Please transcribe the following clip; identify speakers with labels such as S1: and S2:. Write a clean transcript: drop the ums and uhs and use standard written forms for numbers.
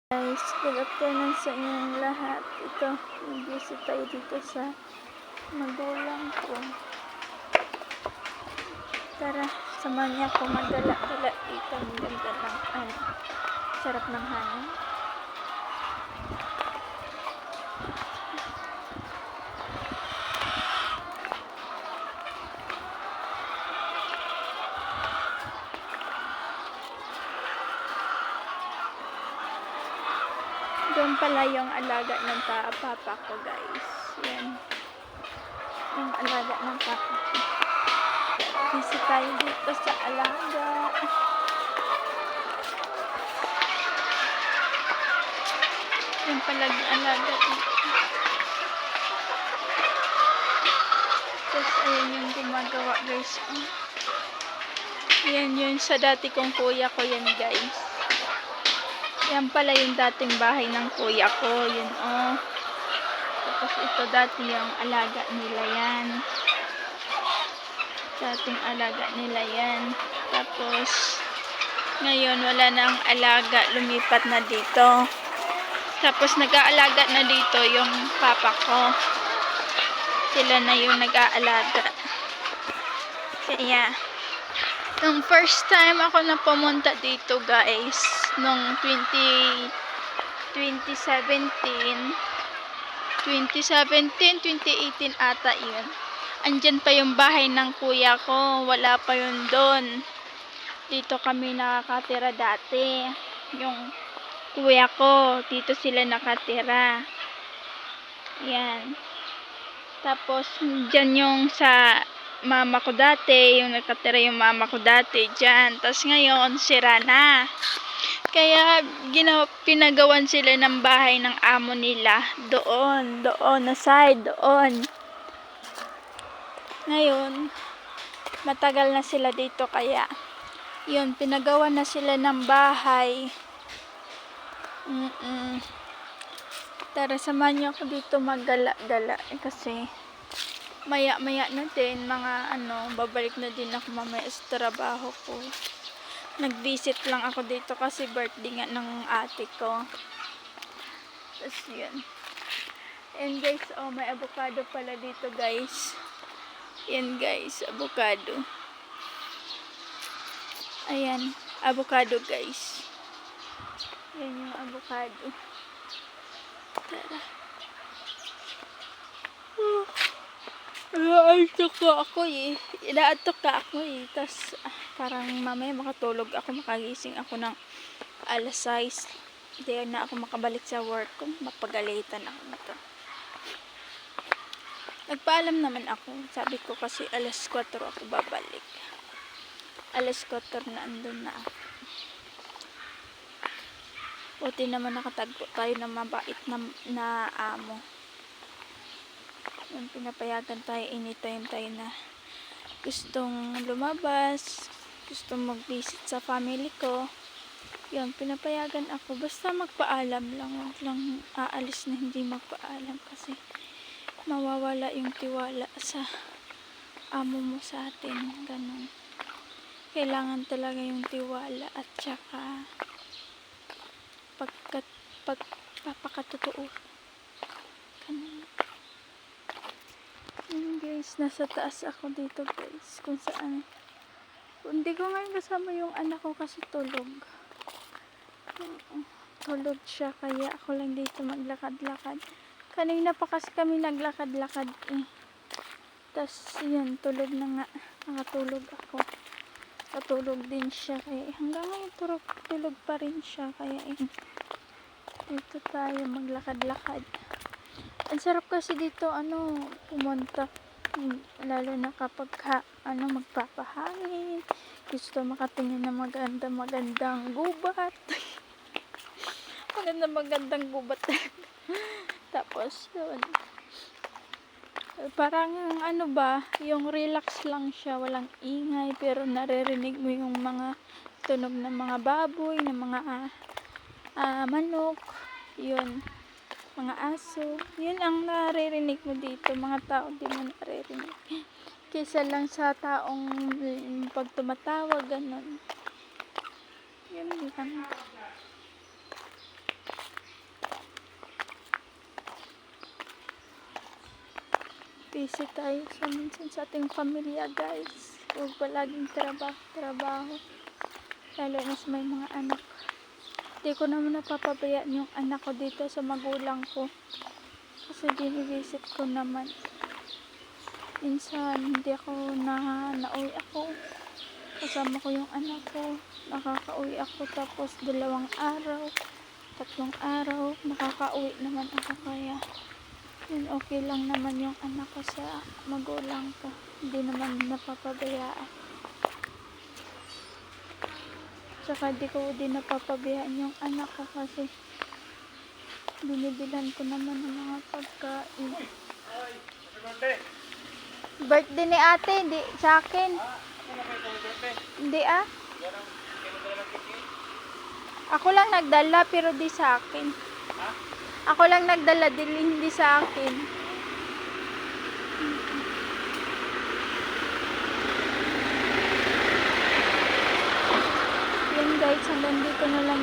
S1: Guys, good afternoon sa inyong lahat. Ito, nag-visit tayo dito sa magulang ko. Tara, samahan niya ako magdala-dala dito. Ang ganda ng sarap ng hangin. Doon pala yung alaga ng papa ko, guys. Yan. Yung alaga ng papa ko. Visit tayo dito sa alaga. Yung pala yung alaga dito. Tapos ayan yung gumagawa, guys. Yan yun sa dati kong kuya ko yan, guys. Yan pala yung dating bahay ng kuya ko. Yun, oh. Tapos ito dati yung alaga nila yan. Dating alaga nila yan. Tapos, ngayon wala na ang alaga. Lumipat na dito. Tapos, nag-aalaga na dito yung papa ko. Sila na yung nag-aalaga. Kaya, nung first time ako na pumunta dito, guys, nung 2018 ata yun. Andyan pa yung bahay ng kuya ko. Wala pa yun doon. Dito kami nakakatira dati. Yung kuya ko, dito sila nakatira. Yan. Tapos, dyan yung sa mama ko dati. Yung nakatira yung mama ko dati. Dyan. Tapos ngayon, sira na. Kaya, pinagawan sila ng bahay ng amo nila. Doon na side, doon. Ngayon, matagal na sila dito kaya, yun, pinagawa na sila ng bahay. Tara, samahan niyo ako dito maggala-gala. Kasi, maya-maya na din, babalik na din ako mamaya sa trabaho ko. Nag-visit lang ako dito kasi birthday nga ng ate ko. Tapos, yun. And guys, oh, may avocado pala dito, guys. Yan guys, avocado. Ayan, avocado guys. Yan yung avocado. Tara. Inaatok ako eh. Tapos parang mamaya makatulog ako, makagising ako ng alas 6. Hindi na ako makabalik sa work ko. Mapagalitan ako nito. Nagpaalam naman ako. Sabi ko kasi alas 4 ako babalik. Alas 4 na andun na ako. Buti naman nakatagpo tayo ng mabait na amo. Yung pinapayagan tayo anytime tayo na gustong lumabas, gustong mag-visit sa family ko. Yun, pinapayagan ako. Basta magpaalam lang. Huwag lang aalis na hindi magpaalam kasi mawawala yung tiwala sa amo mo sa atin. Ganun. Kailangan talaga yung tiwala at saka papakatotoo. Ganun. Guys, nasa taas ako dito guys. Kung saan. Hindi ko ngayon kasama yung anak ko kasi tulog. Tulog siya kaya ako lang dito maglakad-lakad. Kanina pa kasi kami naglakad-lakad eh. Tapos yun, tulog na nga. Nakatulog ako. Natulog din siya. Kaya hanggang ngayon tulog pa rin siya. Kaya dito tayo maglakad-lakad. Ang sarap kasi dito pumunta. Lalo na kapag magpapahangin. Gusto makatingin ng magandang gubat. magandang gubat. Tapos, yun. Parang, yung relax lang siya, walang ingay, pero naririnig mo yung mga tunog ng mga baboy, ng mga manok, yun, mga aso. Yun ang naririnig mo dito, mga tao di mo naririnig. Kaysa lang sa taong pag tumatawag, ganun. Yun lang. busy tayo minsan sa ating pamilya, guys. Huwag palaging trabaho. Lalo na sa may mga anak. Hindi ko naman napapabayaan yung anak ko dito sa magulang ko. Kasi binivisit ko naman. Minsan, hindi ako nauwi ako. Kasama ko yung anak ko. Nakakauwi ako tapos 2 araw, 3 araw, nakakauwi naman ako kaya yun, okay lang naman yung anak ko sa magulang ko. Hindi naman napapabayaan. Tsaka di ko din napapabayaan yung anak ko kasi binibilan ko naman ng mga pagkain. Birthday ni ate, hindi sa akin. Hindi ah. Ako lang nagdala pero di sa akin. Ako lang nagdala, hindi sa akin. Yan guys, hanggang dito na lang